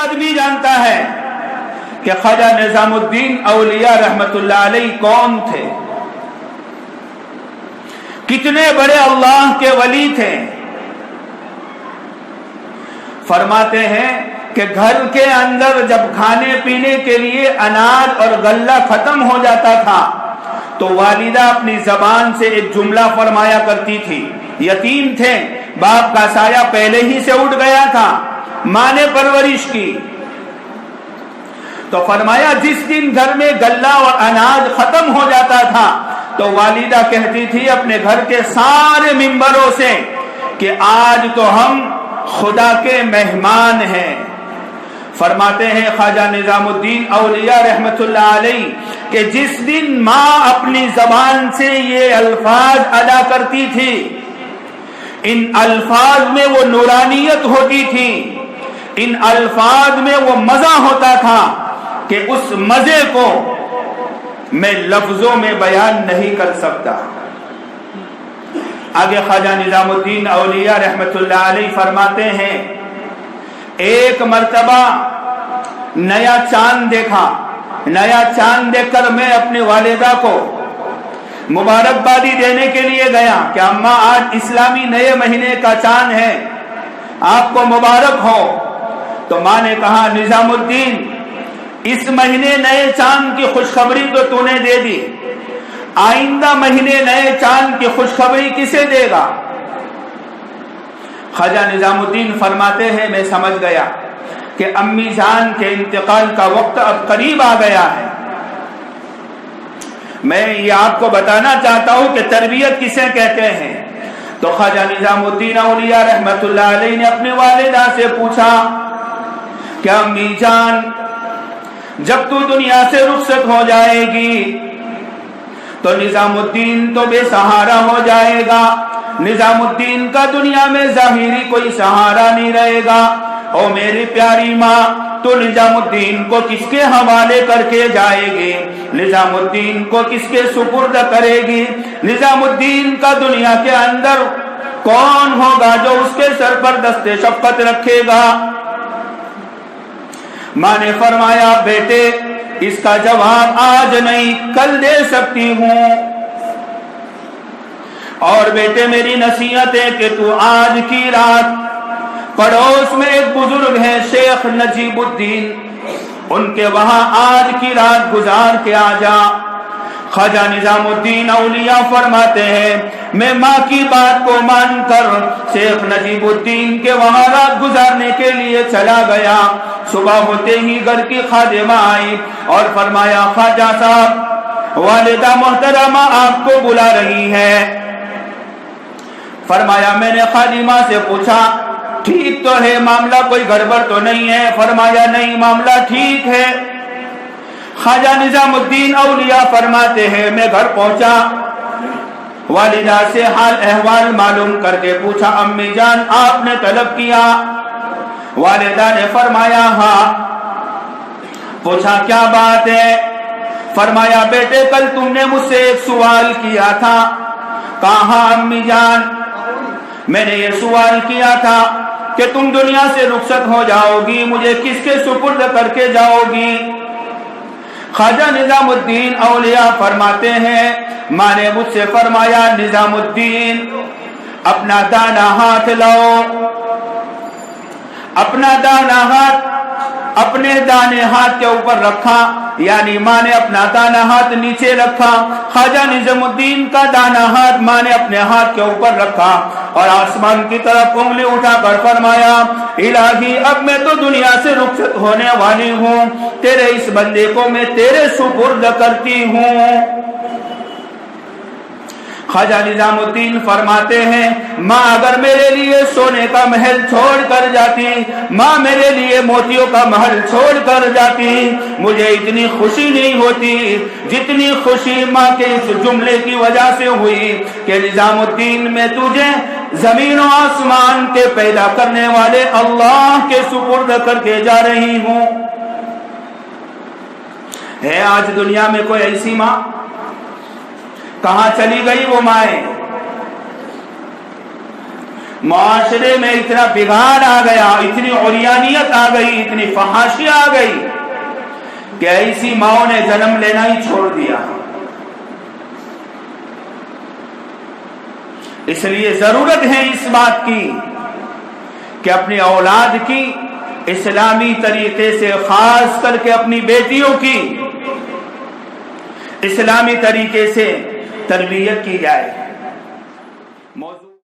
آدمی جانتا ہے کہ خواجہ نظام الدین اولیاء رحمت اللہ علیہ کون تھے، کتنے بڑے اللہ کے ولی تھے۔ فرماتے ہیں کہ گھر کے اندر جب کھانے پینے کے لیے اناج اور غلہ ختم ہو جاتا تھا تو والدہ اپنی زبان سے ایک جملہ فرمایا کرتی تھی۔ یتیم تھے، باپ کا سایہ پہلے ہی سے اٹھ گیا تھا، ماں نے پرورش کی، تو فرمایا جس دن گھر میں غلہ اور اناج ختم ہو جاتا تھا تو والدہ کہتی تھی اپنے گھر کے سارے ممبروں سے کہ آج تو ہم خدا کے مہمان ہیں۔ فرماتے ہیں خواجہ نظام الدین اولیاء رحمت اللہ علیہ کہ جس دن ماں اپنی زبان سے یہ الفاظ ادا کرتی تھی، ان الفاظ میں وہ نورانیت ہوتی تھی، ان الفاظ میں وہ مزہ ہوتا تھا کہ اس مزے کو میں لفظوں میں بیان نہیں کر سکتا۔ آگے خواجہ نظام الدین اولیاء رحمت اللہ علیہ فرماتے ہیں ایک مرتبہ نیا چاند دیکھا، نیا چاند دیکھ کر میں اپنی والدہ کو مبارکبادی دینے کے لیے گیا کہ اماں آج اسلامی نئے مہینے کا چاند ہے، آپ کو مبارک ہو۔ تو ماں نے کہا نظام الدین اس مہینے نئے چاند کی خوشخبری تو تو نے دے دی، آئندہ مہینے نئے چاند کی خوشخبری کسے دے گا؟ خواجہ نظام الدین فرماتے ہیں میں سمجھ گیا کہ امی جان کے انتقال کا وقت اب قریب آ گیا ہے۔ میں یہ آپ کو بتانا چاہتا ہوں کہ تربیت کسے کہتے ہیں۔ تو خواجہ نظام الدین اولیاء رحمت اللہ علیہ نے اپنی والدہ سے پوچھا کہ امی جان جب تو دنیا سے رخصت ہو جائے گی تو نظام الدین تو بے سہارا ہو جائے گا، نظام الدین کا دنیا میں ظاہری کوئی سہارا نہیں رہے گا۔ او میری پیاری ماں، تو نظام الدین کو کس کے حوالے کر کے جائے گی؟ نظام الدین کو کس کے سپرد کرے گی؟ نظام الدین کا دنیا کے اندر کون ہوگا جو اس کے سر پر دست شفقت رکھے گا؟ ماں نے فرمایا بیٹے اس کا جواب آج نہیں کل دے سکتی ہوں، اور بیٹے میری نصیحت ہے کہ تو آج کی رات پڑوس میں ایک بزرگ ہے شیخ نجیب الدین، ان کے وہاں آج کی رات گزار کے آ جا۔ خواجہ نظام الدین اولیاء فرماتے ہیں میں ماں کی بات کو مان کر شیخ نجیب الدین کے وہاں رات گزارنے کے لیے چلا گیا۔ صبح ہوتے ہی گھر کی خادمہ آئی اور فرمایا خواجہ صاحب والدہ محترمہ آپ کو بلا رہی ہے۔ فرمایا میں نے خادمہ سے پوچھا ٹھیک تو ہے، معاملہ کوئی گڑبڑ تو نہیں ہے؟ فرمایا نہیں معاملہ ٹھیک ہے۔ خواجہ نظام الدین اولیاء فرماتے ہیں میں گھر پہنچا، والدہ سے حال احوال معلوم کر کے پوچھا امی جان آپ نے طلب کیا؟ والدہ نے فرمایا ہاں۔ پوچھا کیا بات ہے؟ فرمایا بیٹے کل تم نے مجھ سے ایک سوال کیا تھا۔ کہا امی جان میں نے یہ سوال کیا تھا کہ تم دنیا سے رخصت ہو جاؤ گی، مجھے کس کے سپرد کر کے جاؤ گی؟ خواجہ نظام الدین اولیاء فرماتے ہیں ماں نے مجھ سے فرمایا نظام الدین اپنا دانا ہاتھ لاؤ، اپنا دانا ہاتھ اپنے دانے ہاتھ کے اوپر رکھا، یعنی ماں نے اپنا دانا ہاتھ نیچے رکھا، خواجہ نظام الدین کا دانا ہاتھ ماں نے اپنے ہاتھ کے اوپر رکھا اور آسمان کی طرف انگلی اٹھا کر فرمایا الہی اب میں تو دنیا سے رخصت ہونے والی ہوں، تیرے اس بندے کو میں تیرے سپرد کرتی ہوں۔ خواجہ نظام الدین فرماتے ہیں ماں اگر میرے لیے سونے کا محل چھوڑ کر جاتی، ماں میرے لیے موتیوں کا محل چھوڑ کر جاتی، مجھے اتنی خوشی نہیں ہوتی جتنی خوشی ماں کے اس جملے کی وجہ سے ہوئی کہ نظام الدین میں تجھے زمین و آسمان کے پیدا کرنے والے اللہ کے سپرد کر کے جا رہی ہوں۔ ہے آج دنیا میں کوئی ایسی ماں؟ کہاں چلی گئی وہ مائیں معاشرے میں اتنا بگاڑ آ گیا، اتنی عریانیت آ گئی، اتنی فحاشی آ گئی کہ ایسی ماؤں نے جنم لینا ہی چھوڑ دیا۔ اس لیے ضرورت ہے اس بات کی کہ اپنی اولاد کی اسلامی طریقے سے، خاص کر کے اپنی بیٹیوں کی اسلامی طریقے سے تربیت کی جائے۔